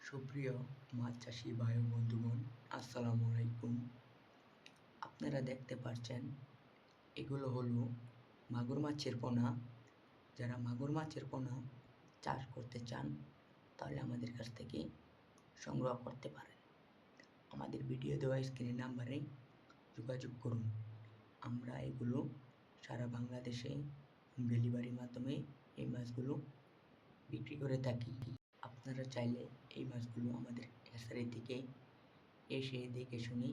সুপ্রিয় মাছ চাষি ভাই ও বন্ধুগণ, আসসালামু আলাইকুম। আপনারা দেখতে পাচ্ছেন এগুলো হলো মাগুর মাছের পোনা। যারা মাগুর মাছের পোনা চাষ করতে চান তাহলে আমাদের কাছ থেকে সংগ্রহ করতে পারেন। আমাদের ভিডিও দেওয়া স্ক্রিনের নাম্বারে যোগাযোগ করুন। আমরা এগুলো সারা বাংলাদেশে হোম ডেলিভারির মাধ্যমে এই মাছগুলো বিক্রি করে থাকি। আপনারা চাইলে এই মাছগুলো আমাদের হ্যাচারি থেকে এসে দেখে শুনে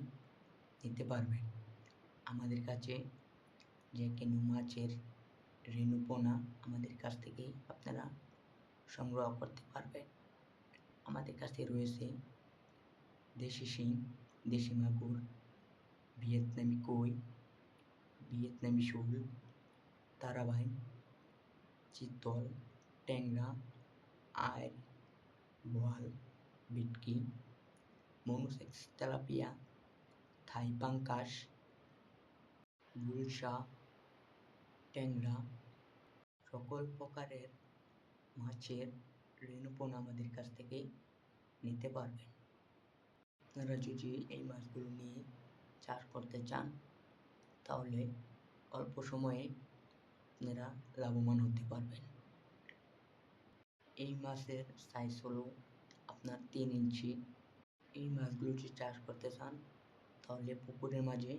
নিতে পারবেন। আমাদের কাছে যে কোনো মাছের রেণু পোনা আমাদের কাছ থেকে আপনারা সংগ্রহ করতে পারবেন। আমাদের কাছে রয়েছে দেশি শিং, দেশি মাগুর, ভিয়েতনামি কই, ভিয়েতনামি শোল, তারাবাইন, চিতল, ট্যাংরা, আইড়, বোয়াল, ভেটকি, মনোসেক্স তেলাপিয়া, থাই পাঙ্কাশ, গুলশা, ট্যাংরা, সকল প্রকারের মাছের রেণুপোনা আমাদের কাছ থেকে নিতে পারবেন। আপনারা যদি এই মাছগুলো নিয়ে চাষ করতে চান তাহলে অল্প সময়ে আপনারা লাভবান হতে পারবেন। এই মাছের সাইজ হলো আপনার 3 ইঞ্চি। এই মাছগুলো যদি চাষ করতে চান তাহলে পুকুরের মাঝে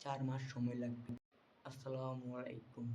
4 মাস সময় লাগবে। আসসালামু আলাইকুম।